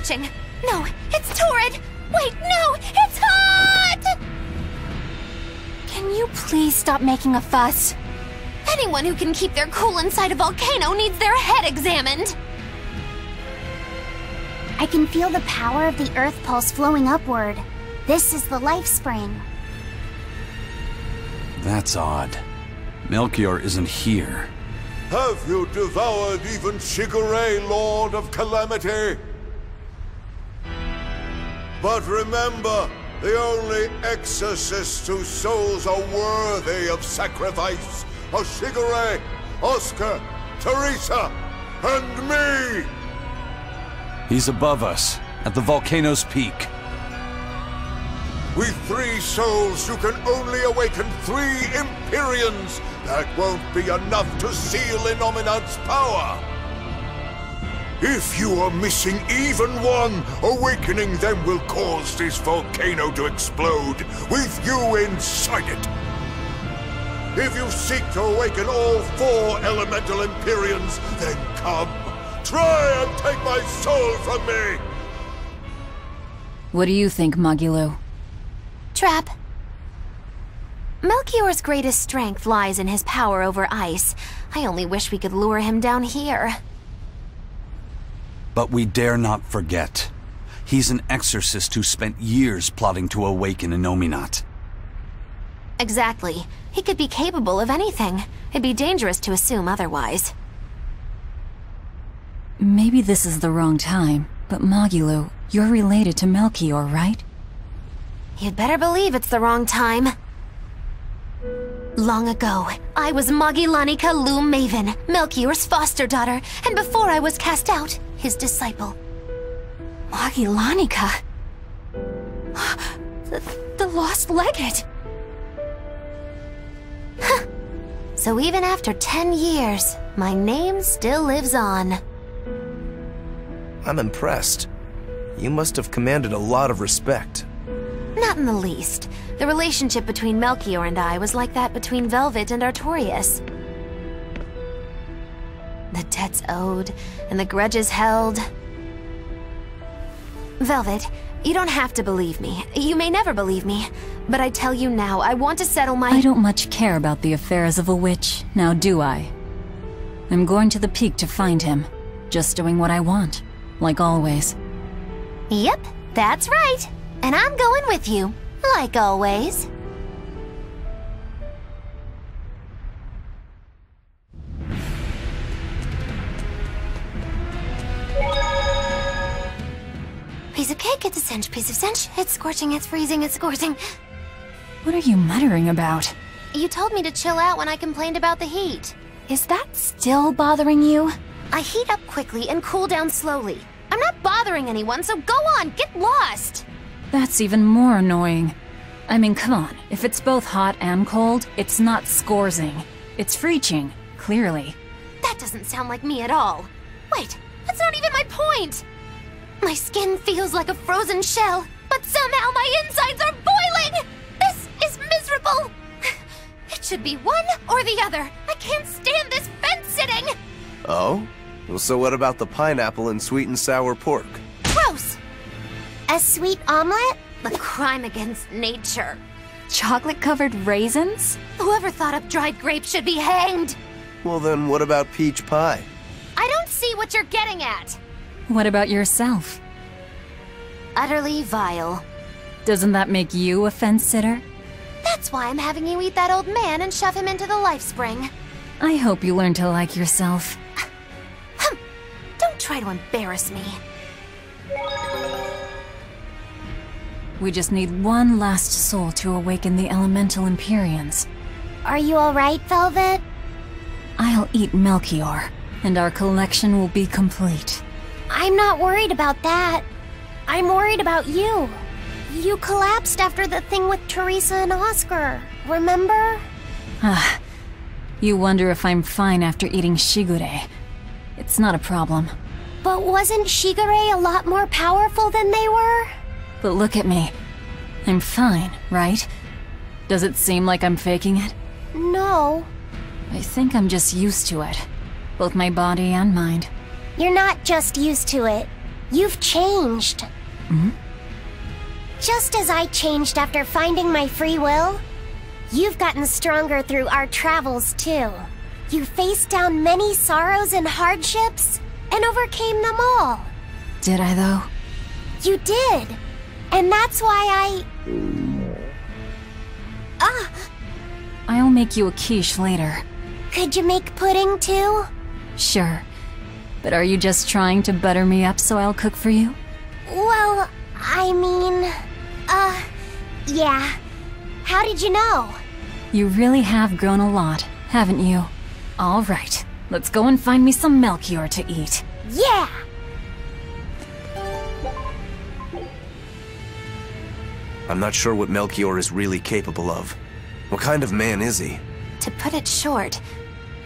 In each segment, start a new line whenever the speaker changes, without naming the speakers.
scorching. No, it's torrid. Wait, no, it's hot! Can you please stop making a fuss? Anyone who can keep their cool inside a volcano needs their head examined.
I can feel the power of the Earth Pulse flowing upward. This is the life spring.
That's odd. Melchior isn't here.
Have you devoured even Shigure, Lord of Calamity? But remember, the only exorcists whose souls are worthy of sacrifice are Shigure, Oscar, Teresa, and me!
He's above us, at the volcano's peak.
With 3 souls, you can only awaken 3 Empyreans. That won't be enough to seal Innominat's power. If you are missing even one, awakening them will cause this volcano to explode, with you inside it. If you seek to awaken all 4 elemental Empyreans, then come. Try and take my soul from me!
What do you think, Magilo?
Trap. Melchior's greatest strength lies in his power over ice. I only wish we could lure him down here.
But we dare not forget. He's an exorcist who spent years plotting to awaken Innominat.
Exactly. He could be capable of anything. It'd be dangerous to assume otherwise.
Maybe this is the wrong time, but Magilo, you're related to Melchior, right?
You'd better believe it's the wrong time. Long ago, I was Magilanica Loom Maven, Melchior's foster daughter, and before I was cast out, his disciple. Magilanica? The lost legate? Huh. So even after 10 years, my name still lives on.
I'm impressed. You must have commanded a lot of respect.
Not in the least. The relationship between Melchior and I was like that between Velvet and Artorias. The debts owed, and the grudges held. Velvet, you don't have to believe me. You may never believe me. But I tell you now, I want to settle my—
I don't much care about the affairs of a witch, now do I? I'm going to the peak to find him. Just doing what I want, like always.
Yep, that's right. And I'm going with you, like always. Piece of cake, it's a cinch. Piece of cinch, it's scorching, it's freezing, it's scorching.
What are you muttering about?
You told me to chill out when I complained about the heat.
Is that still bothering you?
I heat up quickly and cool down slowly. I'm not bothering anyone, so go on, get lost!
That's even more annoying. I mean, come on. If it's both hot and cold, it's not scorzing. It's freeching, clearly.
That doesn't sound like me at all. Wait, that's not even my point! My skin feels like a frozen shell, but somehow my insides are boiling! This is miserable! It should be one or the other. I can't stand this fence-sitting!
Oh? Well, so what about the pineapple and sweet and sour pork?
Gross!
A sweet omelet?
The crime against nature.
Chocolate-covered raisins?
Whoever thought up dried grapes should be hanged!
Well then, what about peach pie?
I don't see what you're getting at!
What about yourself?
Utterly vile.
Doesn't that make you a fence-sitter?
That's why I'm having you eat that old man and shove him into the life spring.
I hope you learn to like yourself.
Don't try to embarrass me.
We just need one last soul to awaken the elemental Empyreans.
Are you alright, Velvet?
I'll eat Melchior, and our collection will be complete.
I'm not worried about that. I'm worried about you. You collapsed after the thing with Teresa and Oscar, remember?
Ah, you wonder if I'm fine after eating Shigure. It's not a problem.
But wasn't Shigure a lot more powerful than they were?
But look at me. I'm fine, right? Does it seem like I'm faking it?
No.
I think I'm just used to it. Both my body and mind.
You're not just used to it. You've changed. Just as I changed after finding my free will, you've gotten stronger through our travels too. You faced down many sorrows and hardships, and overcame them all.
Did I, though?
You did. And that's why
I'll make you a quiche later.
Could you make pudding too?
Sure. But are you just trying to butter me up so I'll cook for you?
Well, I mean... yeah. How did you know?
You really have grown a lot, haven't you? All right, let's go and find me some Melchior to eat.
Yeah!
I'm not sure what Melchior is really capable of. What kind of man is he?
To put it short,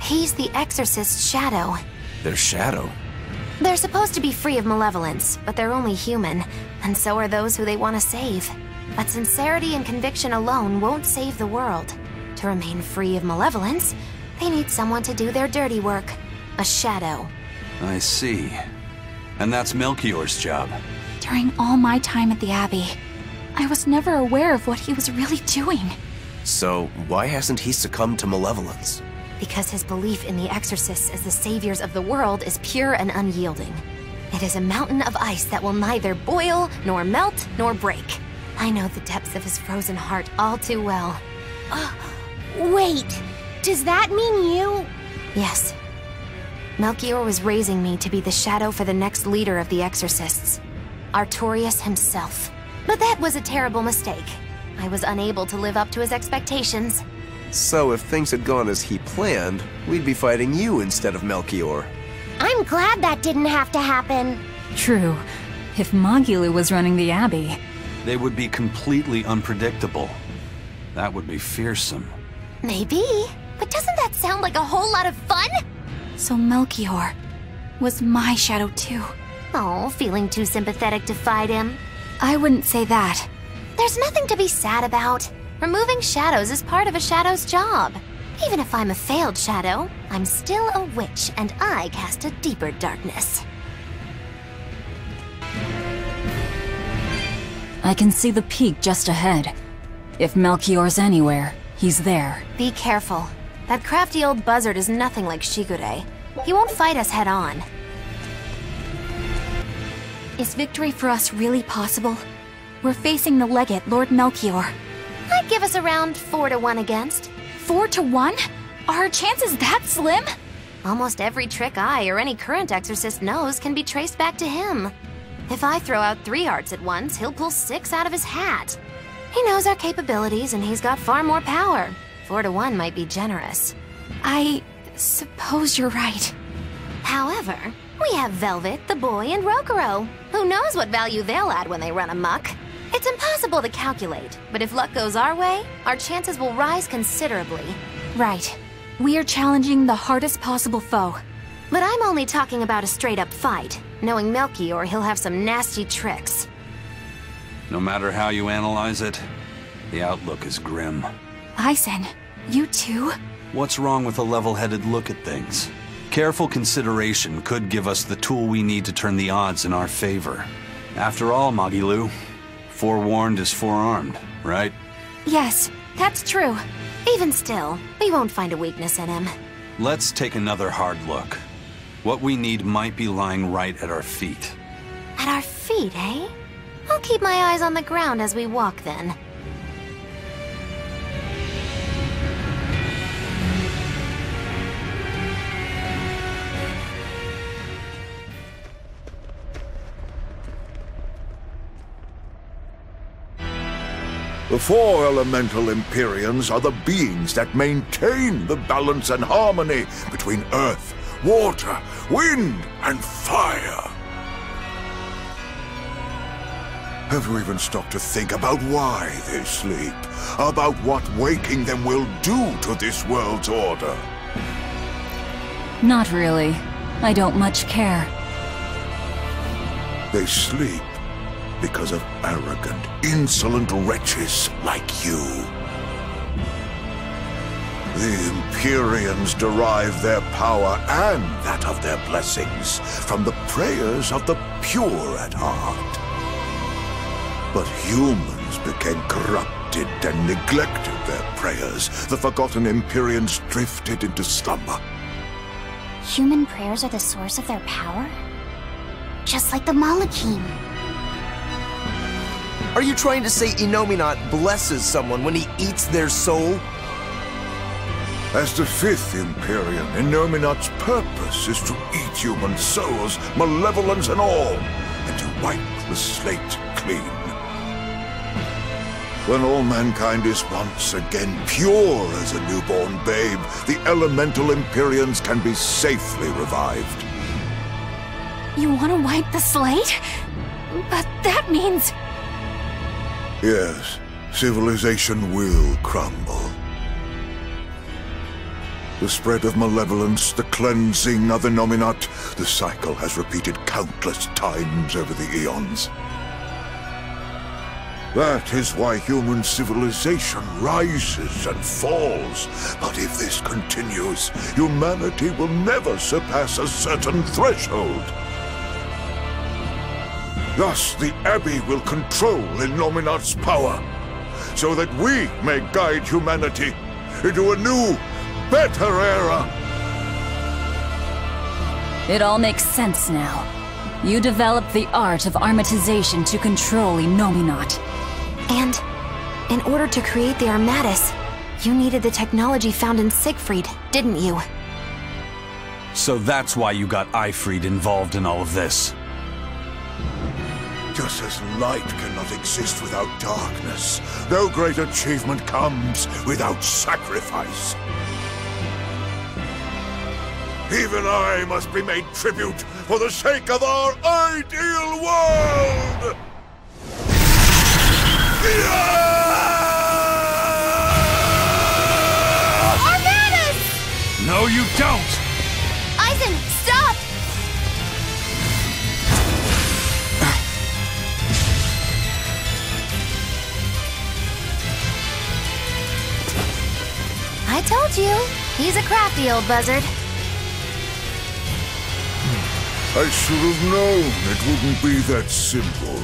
he's the Exorcist's shadow.
Their shadow?
They're supposed to be free of malevolence, but they're only human, and so are those who they want to save. But sincerity and conviction alone won't save the world. To remain free of malevolence, they need someone to do their dirty work. A shadow.
I see. And that's Melchior's job.
During all my time at the Abbey, I was never aware of what he was really doing.
So, why hasn't he succumbed to malevolence?
Because his belief in the Exorcists as the saviors of the world is pure and unyielding. It is a mountain of ice that will neither boil, nor melt, nor break. I know the depths of his frozen heart all too well.
Wait, does that mean you...
Yes. Melchior was raising me to be the shadow for the next leader of the Exorcists. Artorius himself. But that was a terrible mistake. I was unable to live up to his expectations.
So if things had gone as he planned, we'd be fighting you instead of Melchior.
I'm glad that didn't have to happen.
True. If Magilou was running the Abbey...
They would be completely unpredictable. That would be fearsome.
Maybe, but doesn't that sound like a whole lot of fun?
So Melchior was my shadow too.
Oh, feeling too sympathetic to fight him?
I wouldn't say that.
There's nothing to be sad about. Removing shadows is part of a shadow's job. Even if I'm a failed shadow, I'm still a witch, and I cast a deeper darkness.
I can see the peak just ahead. If Melchior's anywhere, he's there.
Be careful. That crafty old buzzard is nothing like Shigure. He won't fight us head-on.
Is victory for us really possible? We're facing the legate, Lord Melchior.
I'd give us around 4-1 against.
4-1? Are our chances that slim?
Almost every trick I or any current exorcist knows can be traced back to him. If I throw out 3 arts at once, he'll pull 6 out of his hat. He knows our capabilities and he's got far more power. 4-1 might be generous.
I suppose you're right.
However, we have Velvet, the boy, and Rokuro. Who knows what value they'll add when they run amok? It's impossible to calculate, but if luck goes our way, our chances will rise considerably.
Right. We are challenging the hardest possible foe.
But I'm only talking about a straight-up fight. Knowing Melchior, he'll have some nasty tricks.
No matter how you analyze it, the outlook is grim.
Bison, you too?
What's wrong with a level-headed look at things? Careful consideration could give us the tool we need to turn the odds in our favor. After all, Magilou, forewarned is forearmed, right?
Yes, that's true.
Even still, we won't find a weakness in him.
Let's take another hard look. What we need might be lying right at our feet.
At our feet, eh? I'll keep my eyes on the ground as we walk, then.
The 4 elemental Empyreans are the beings that maintain the balance and harmony between earth, water, wind, and fire. Have you even stopped to think about why they sleep? About what waking them will do to this world's order?
Not really. I don't much care.
They sleep because of arrogant, insolent wretches like you. The Empyreans derive their power and that of their blessings from the prayers of the pure at heart. But humans became corrupted and neglected their prayers. The forgotten Empyreans drifted into slumber.
Human prayers are the source of their power? Just like the Malachim.
Are you trying to say Innominat blesses someone when he eats their soul?
As the fifth Empyrean, Innominat's purpose is to eat human souls, malevolence and all, and to wipe the slate clean. When all mankind is once again pure as a newborn babe, the elemental Empyreans can be safely revived.
You want to wipe the slate? But that means...
Yes, civilization will crumble. The spread of malevolence, the cleansing of Innominat, the cycle has repeated countless times over the eons. That is why human civilization rises and falls. But if this continues, humanity will never surpass a certain threshold. Thus, the Abbey will control Innominat's power, so that we may guide humanity into a new, better era.
It all makes sense now. You developed the art of armatization to control Innominat.
And in order to create the Armatis, you needed the technology found in Siegfried, didn't you?
So that's why you got Ifried involved in all of this.
Just as light cannot exist without darkness, no great achievement comes without sacrifice. Even I must be made tribute for the sake of our ideal world!
Armatis!
No, you don't!
Eisen, stop! I told you, he's a crafty old buzzard.
I should have known it wouldn't be that simple.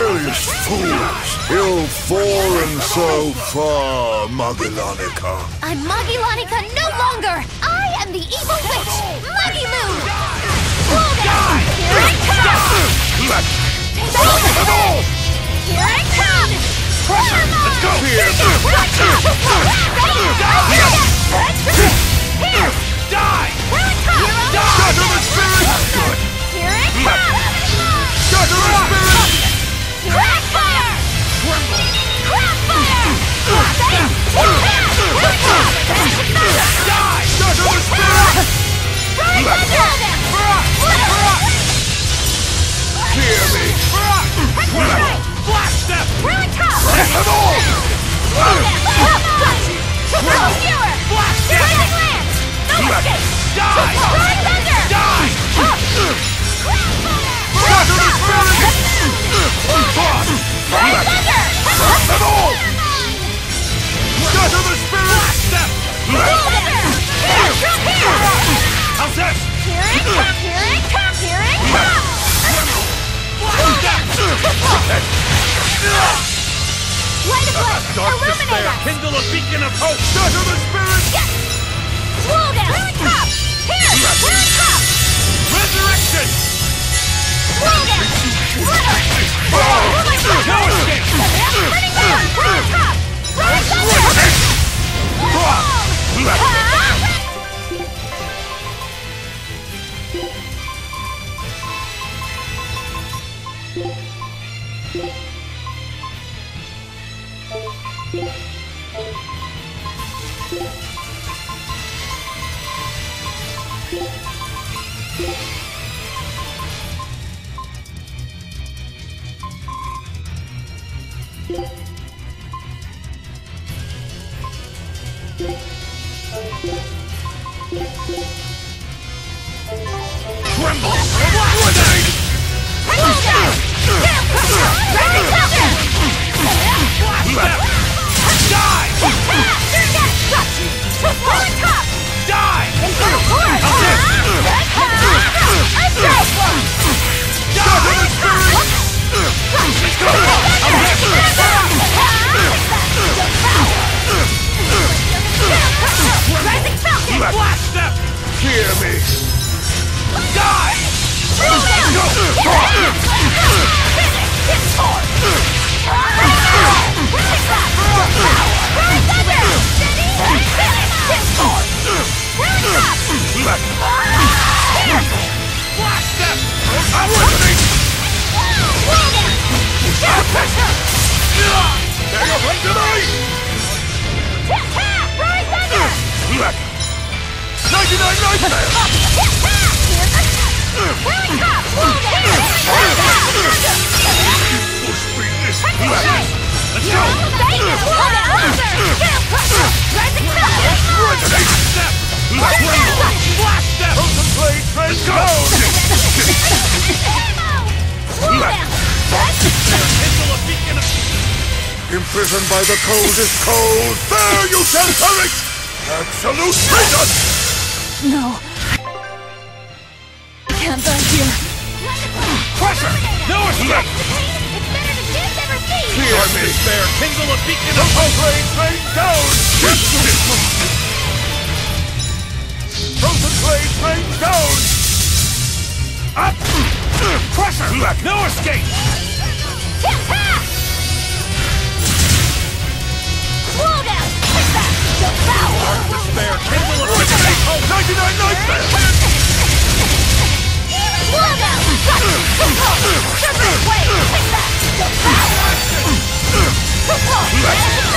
Earliest fools! You're foreign so far, Magillanica.
I'm Magillanica no longer! I am the evil witch, Magilu! Slogan! Here it comes! Here it comes! Let's go! Here! Die! Here it comes! Shatter the spirit! Here it comes! Shatter the spirit! Crackfire! Crackfire! Die! Shatter the spirit!
Hear me!
Blast them! Here it comes!
Let them all!
Blast them! Lance! No escape! Die! Thunder! Die!
Shatter the spirit!
Thunder!
Let them all! Shatter the spirit!
Blast them! Here!
How's this?
Here it comes! Here it comes! Here it comes! Blast them! Light of light!
Dark
Illuminate
despair,
us!
kindle a beacon of hope! Shatter the spirits!
Yes! Slow down! Here it comes! Here! Here it comes!
Resurrection!
Slow down! Slither! Oh my God!
No escape!
Burning down! Here it comes! Rise thunder!
Tremble! Liquidate! Die! Die! Blast them!
Hear me!
Die! Blast them! I'm listening! Hang up right tonight! 99 nightmare! Full speed this black! Let's go! Resonate step! Blast them! Contemplate transcode! Kindle a beacon of...
Imprisoned by the coldest cold, there you shall perish! Absolute freedom!
No. I can't die here.
Pressure! No escape!
It's better to dance ever feet!
Dark despair, kindle a beacon of hope!
Rain down! Contemplate rain down!
Up! Pressure! No escape!
Slow down! Quick back! Devour!
Despair, kindle a beacon of hope!
99 nightmare!
Slow down! Serpent way! Quick back! Devour!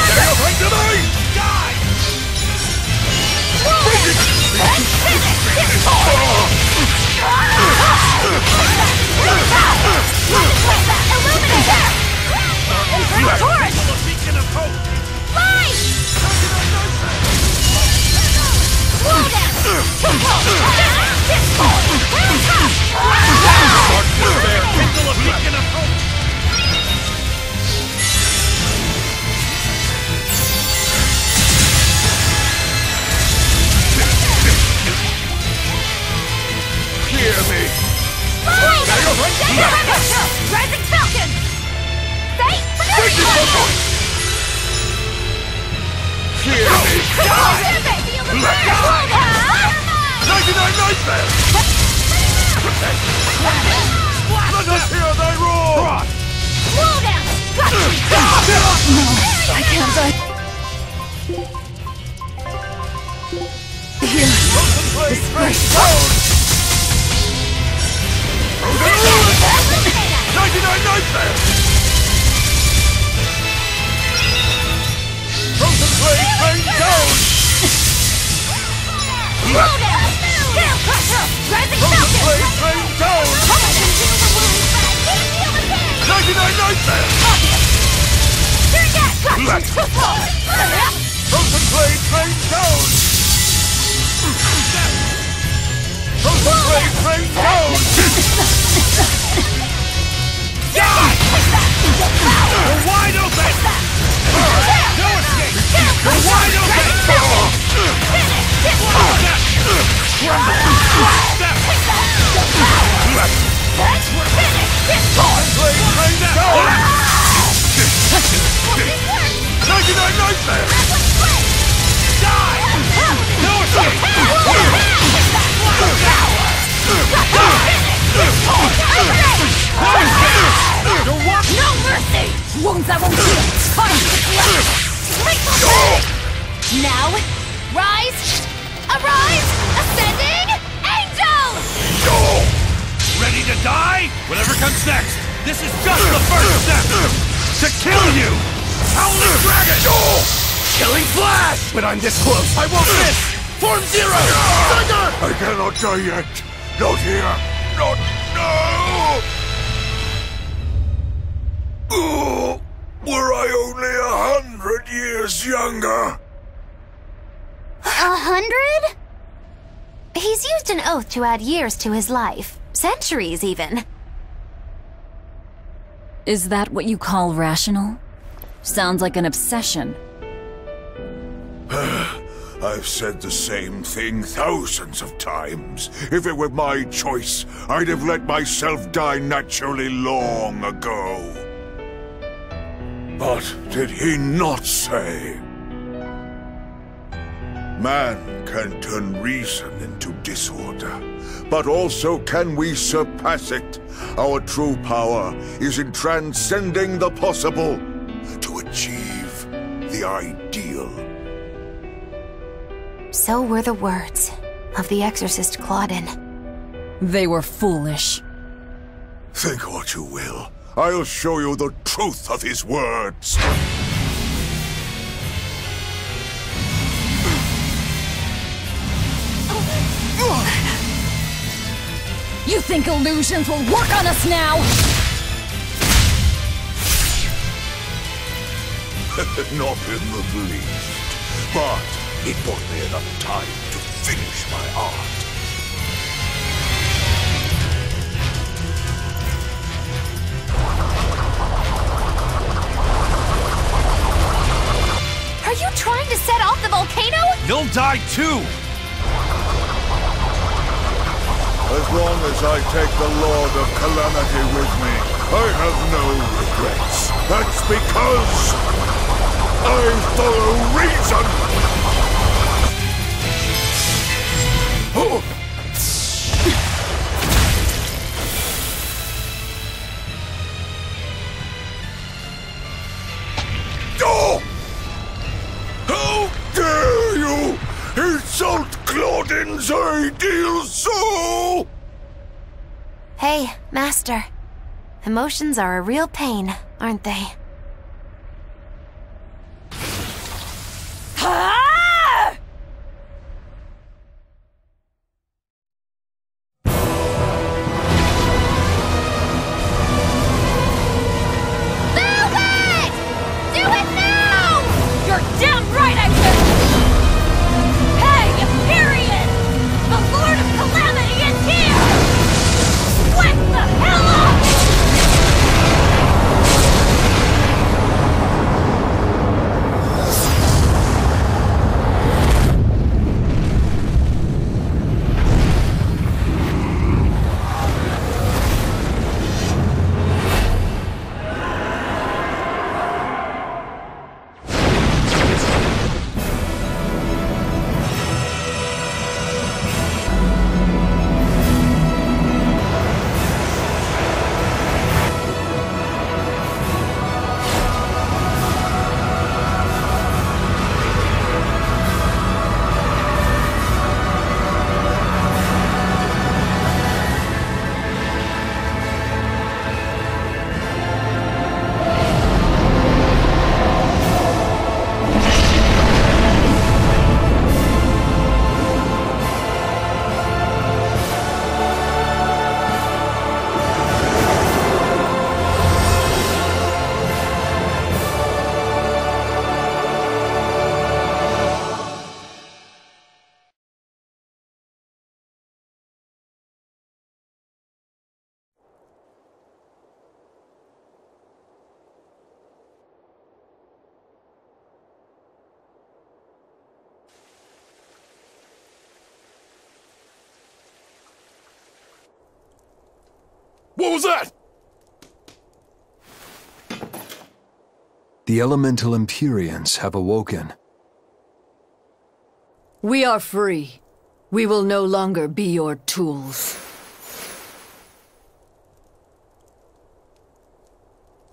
Hang up right tonight!
Die!
Slow down! Illuminator! Torrent!
Kindle a beacon of hope!
Light! Slow down!
Dark despair, kindle a beacon of hope!
Hear me!
Rising Falcon! Say,
Hear me! 99 nightmare! Let us hear thy roar!
Slow down!
I can't die here.
Contemplate rain down! 99 nightmare! Contemplate rain down!
Slow down! Scale Crusher! Rising Falcon!
Contemplate rain down!
I can heal the wounds, but I can't heal the pain!
99 nightmare!
You're dead!
Contemplate rain down! Contemplate rain down!
Die! We're wide open! No escape! We're wide open!
Contemplate rain down!
there! Die! No escape! You're what?
No mercy! Wounds that won't heal! Time to collect!
Now, rise! Arise! Ascending! Angel!
Ready to die? Whatever comes next, this is just the first step! To kill you! Howling Dragon! Killing Flash!
When I'm this close,
I won't miss! Form Zero! Thunder!
I cannot die yet. Not here. Not now. Oh, were I only 100 years younger?
100? He's used an oath to add years to his life. Centuries, even.
Is that what you call rational? Sounds like an obsession.
I've said the same thing thousands of times. If it were my choice, I'd have let myself die naturally long ago. But did he not say? Man can turn reason into disorder, but also can we surpass it. Our true power is in transcending the possible to achieve the ideal.
So were the words of the exorcist Claudin.
They were foolish.
Think what you will. I'll show you the truth of his words.
You think illusions will work on us now?
Not in the least. But it bought me enough time to finish my art.
Are you trying to set off the volcano?
You'll die too!
As long as I take the Lord of Calamity with me, I have no regrets. That's because I follow reason! Oh. Oh! How dare you insult Claudin's ideal soul!
Hey, Master. Emotions are a real pain, aren't they?
You're damn right I will! Hey, Empyreans! The Lord of Calamity is here! What the hell up!
The
The elemental Empyreans have awoken.
We are free. We will no longer be your tools.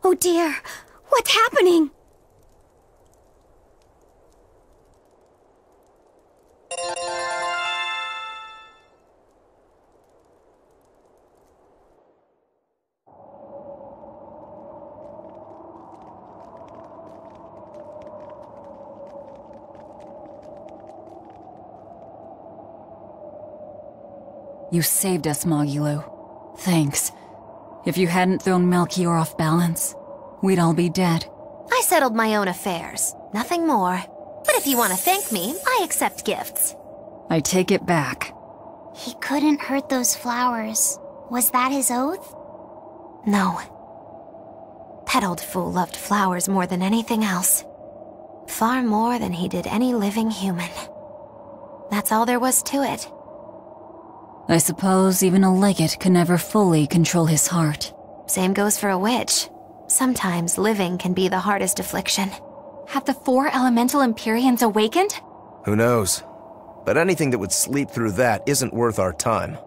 Oh dear, what's happening?
You saved us, Magilou. Thanks. If you hadn't thrown Melchior off balance, we'd all be dead.
I settled my own affairs. Nothing more. But if you want to thank me, I accept gifts.
I take it back.
He couldn't hurt those flowers. Was that his oath?
No. That old fool loved flowers more than anything else. Far more than he did any living human. That's all there was to it.
I suppose even a legate could never fully control his heart.
Same goes for a witch. Sometimes living can be the hardest affliction.
Have the 4 elemental Empyreans awakened?
Who knows? But anything that would sleep through that isn't worth our time.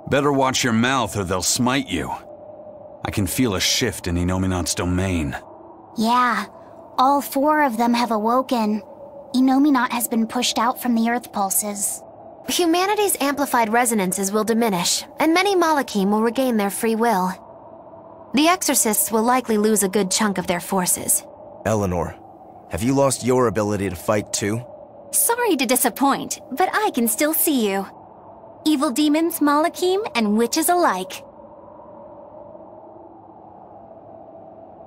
Better watch your mouth or they'll smite you. I can feel a shift in Inominat's domain.
Yeah, all 4 of them have awoken. Inominat has been pushed out from the Earth pulses.
Humanity's amplified resonances will diminish, and many Malachim will regain their free will. The Exorcists will likely lose a good chunk of their forces.
Eleanor, have you lost your ability to fight too?
Sorry to disappoint, but I can still see you. Evil demons, Malachim, and witches alike.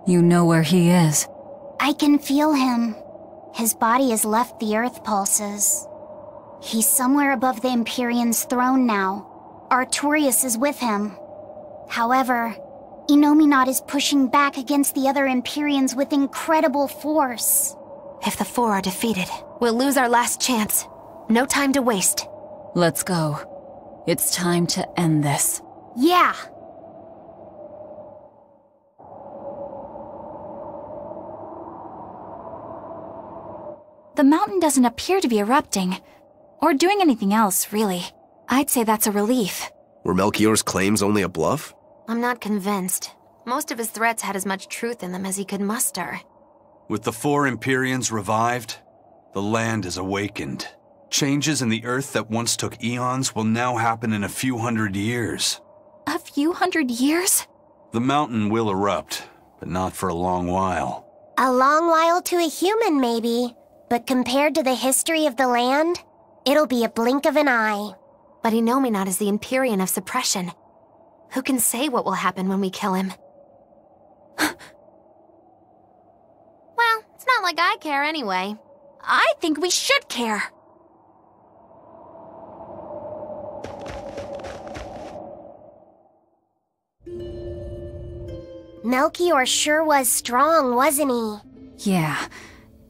You know where he is.
I can feel him. His body has left the Earth pulses. He's somewhere above the Empyrean's throne now. Artorias is with him. However, Inominat is pushing back against the other Empyreans with incredible force.
If the 4 are defeated, we'll lose our last chance. No time to waste.
Let's go. It's time to end this.
Yeah!
The mountain doesn't appear to be erupting. Or doing anything else, really. I'd say that's a relief.
Were Melchior's claims only a bluff?
I'm not convinced. Most of his threats had as much truth in them as he could muster.
With the 4 Empyreans revived, the land is awakened. Changes in the Earth that once took eons will now happen in a few hundred years.
A few hundred years?
The mountain will erupt, but not for a long while.
A long while to a human, maybe. But compared to the history of the land, it'll be a blink of an eye.
But Inominat is the Empyrean of suppression. Who can say what will happen when we kill him? Well, it's not like I care anyway.
I think we should care.
Melchior sure was strong, wasn't he?
Yeah.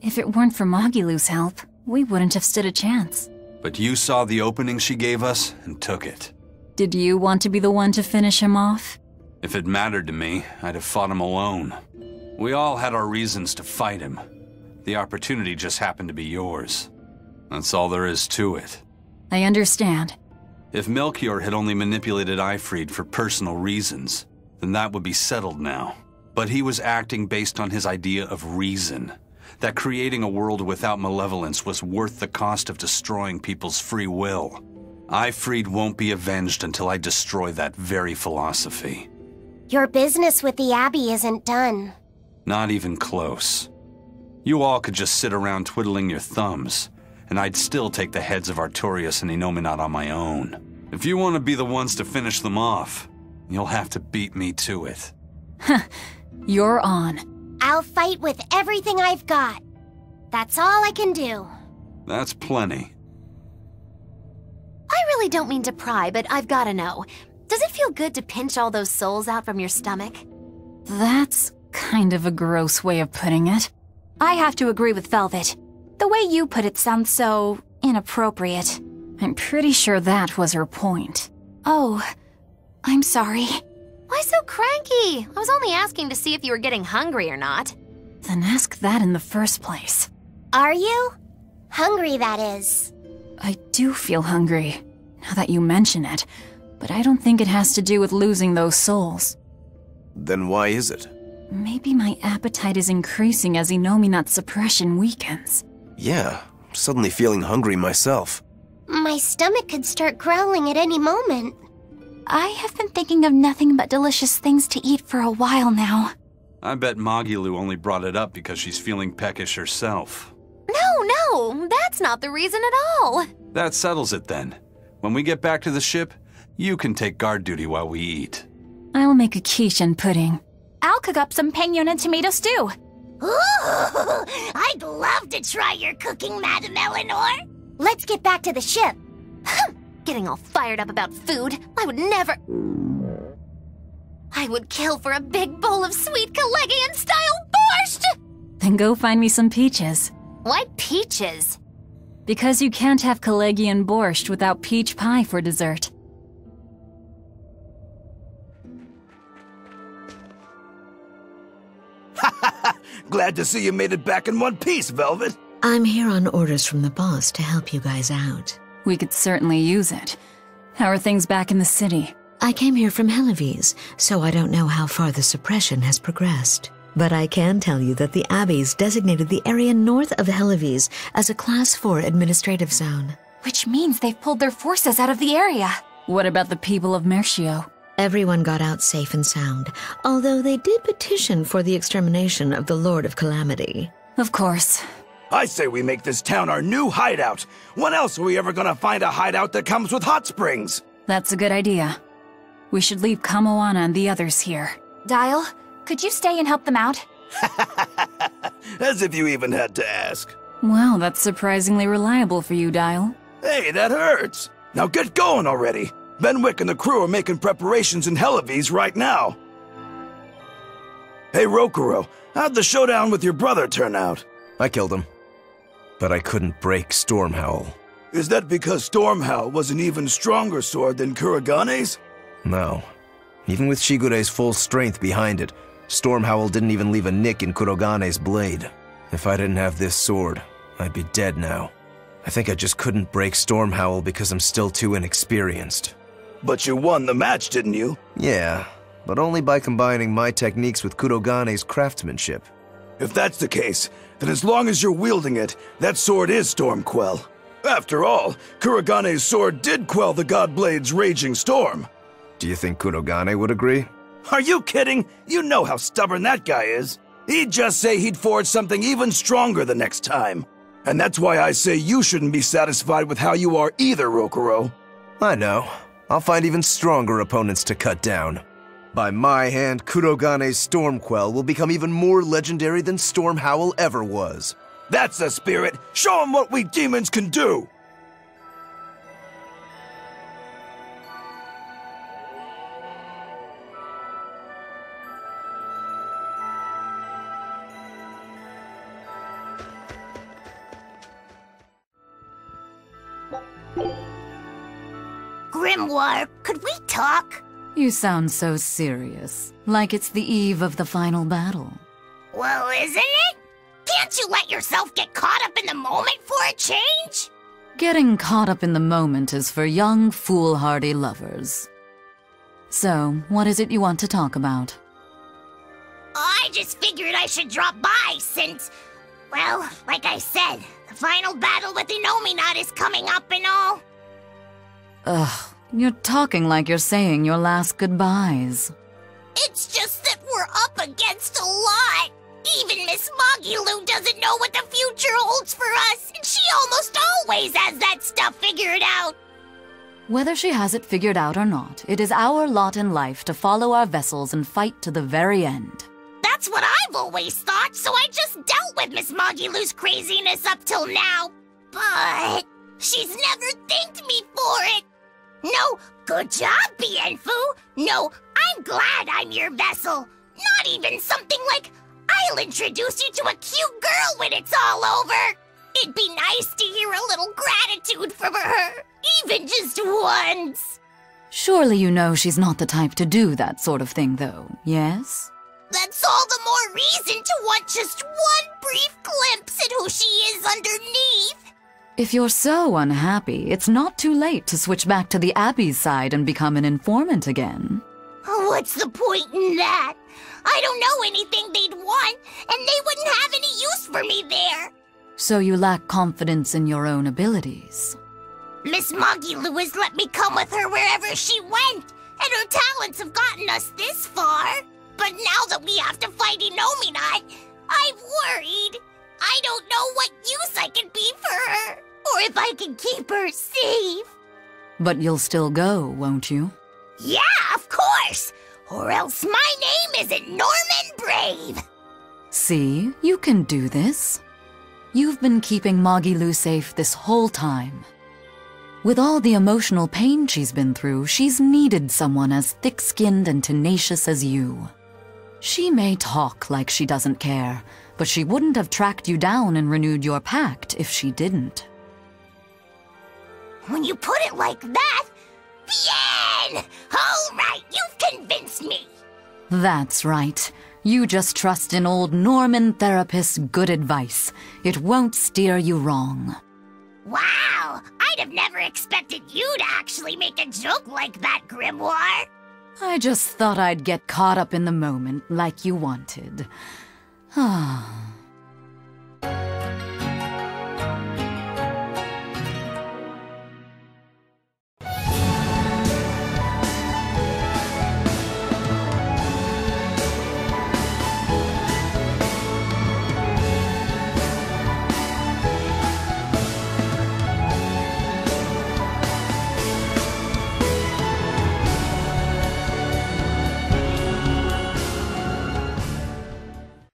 If it weren't for Magilou's help, we wouldn't have stood a chance.
But you saw the opening she gave us and took it.
Did you want to be the one to finish him off?
If it mattered to me, I'd have fought him alone. We all had our reasons to fight him. The opportunity just happened to be yours. That's all there is to it.
I understand.
If Melchior had only manipulated Ifrid for personal reasons, then that would be settled now. But he was acting based on his idea of reason. That creating a world without malevolence was worth the cost of destroying people's free will. Ifrid won't be avenged until I destroy that very philosophy.
Your business with the Abbey isn't done.
Not even close. You all could just sit around twiddling your thumbs, and I'd still take the heads of Artorias and Inominat on my own. If you want to be the ones to finish them off, you'll have to beat me to it.
You're on.
I'll fight with everything I've got. That's all I can do.
That's plenty.
I really don't mean to pry, but I've gotta know. Does it feel good to pinch all those souls out from your stomach?
That's kind of a gross way of putting it.
I have to agree with Velvet. The way you put it sounds so inappropriate.
I'm pretty sure that was her point.
Oh, I'm sorry.
Why so cranky? I was only asking to see if you were getting hungry or not.
Then ask that in the first place.
Are you? Hungry, that is.
I do feel hungry, now that you mention it, but I don't think it has to do with losing those souls.
Then why is it?
Maybe my appetite is increasing as Inominat's suppression weakens.
Yeah, I'm suddenly feeling hungry myself.
My stomach could start growling at any moment.
I have been thinking of nothing but delicious things to eat for a while now.
I bet Magilu only brought it up because she's feeling peckish herself.
No, that's not the reason at all.
That settles it then. When we get back to the ship, you can take guard duty while we eat.
I'll make a quiche and pudding. I'll cook up some penguin and tomato stew.
Ooh, I'd love to try your cooking, Madam Eleanor. Let's get back to the ship.
Getting all fired up about food. I would never... I would kill for a big bowl of sweet Kalegian-style borscht!
Then go find me some peaches.
Why peaches?
Because you can't have Kalegian borscht without peach pie for dessert.
Glad to see you made it back in one piece, Velvet.
I'm here on orders from the boss to help you guys out.
We could certainly use it. How are things back in the city?
I came here from Helives, so I don't know how far the suppression has progressed. But I can tell you that the Abbeys designated the area north of Helives as a Class 4 administrative zone.
Which means they've pulled their forces out of the area. What about the people of Melchior?
Everyone got out safe and sound, although they did petition for the extermination of the Lord of Calamity.
Of course.
I say we make this town our new hideout. When else are we ever gonna find a hideout that comes with hot springs?
That's a good idea. We should leave Kamoana and the others here. Dial, could you stay and help them out?
As if you even had to ask.
Well, that's surprisingly reliable for you, Dial.
Hey, that hurts. Now get going already. Benwick and the crew are making preparations in Helives right now. Hey, Rokuro, how'd the showdown with your brother turn out?
I killed him. But I couldn't break Stormhowl.
Is that because Stormhowl was an even stronger sword than Kuragane's?
No. Even with Shigure's full strength behind it, Stormhowl didn't even leave a nick in Kuragane's blade. If I didn't have this sword, I'd be dead now. I think I just couldn't break Stormhowl because I'm still too inexperienced.
But you won the match, didn't you?
Yeah, but only by combining my techniques with Kuragane's craftsmanship.
If that's the case, then as long as you're wielding it, that sword is Stormquell. After all, Kuragane's sword did quell the Godblade's raging storm.
Do you think Kuragane would agree?
Are you kidding? You know how stubborn that guy is. He'd just say he'd forge something even stronger the next time. And that's why I say you shouldn't be satisfied with how you are either, Rokuro.
I know. I'll find even stronger opponents to cut down. By my hand, Kuragane's Stormquell will become even more legendary than Stormhowl ever was.
That's the spirit! Show him what we demons can do!
Grimoire, could we talk?
You sound so serious, like it's the eve of the final battle.
Well, isn't it? Can't you let yourself get caught up in the moment for a change?
Getting caught up in the moment is for young, foolhardy lovers. So, what is it you want to talk about?
I just figured I should drop by since, well, like I said, the final battle with Inominat is coming up and all.
Ugh, you're talking like you're saying your last goodbyes.
It's just that we're up against a lot. Even Miss Magilu doesn't know what the future holds for us, and she almost always has that stuff figured out.
Whether she has it figured out or not, it is our lot in life to follow our vessels and fight to the very end.
That's what I've always thought, so I just dealt with Miss Magilu's craziness up till now. But she's never thanked me for it. No, good job, Bienfu. No, I'm glad I'm your vessel. Not even something like, I'll introduce you to a cute girl when it's all over. It'd be nice to hear a little gratitude from her, even just once.
Surely you know she's not the type to do that sort of thing, though, yes?
That's all the more reason to want just one brief glimpse at who she is underneath.
If you're so unhappy, it's not too late to switch back to the Abbey's side and become an informant again.
What's the point in that? I don't know anything they'd want, and they wouldn't have any use for me there.
So you lack confidence in your own abilities.
Miss Magilou has let me come with her wherever she went, and her talents have gotten us this far. But now that we have to fight Innominat, I'm worried. I don't know what use I can be for her, or if I can keep her safe.
But you'll still go, won't you?
Yeah, of course! Or else my name isn't Norman Brave!
See, you can do this. You've been keeping Magilou safe this whole time. With all the emotional pain she's been through, she's needed someone as thick-skinned and tenacious as you. She may talk like she doesn't care, but she wouldn't have tracked you down and renewed your pact if she didn't.
When you put it like that, bien! All right, you've convinced me.
That's right. You just trust in old Norman Therapist's good advice. It won't steer you wrong.
Wow! I'd have never expected you to actually make a joke like that, Grimoire.
I just thought I'd get caught up in the moment like you wanted. Ah.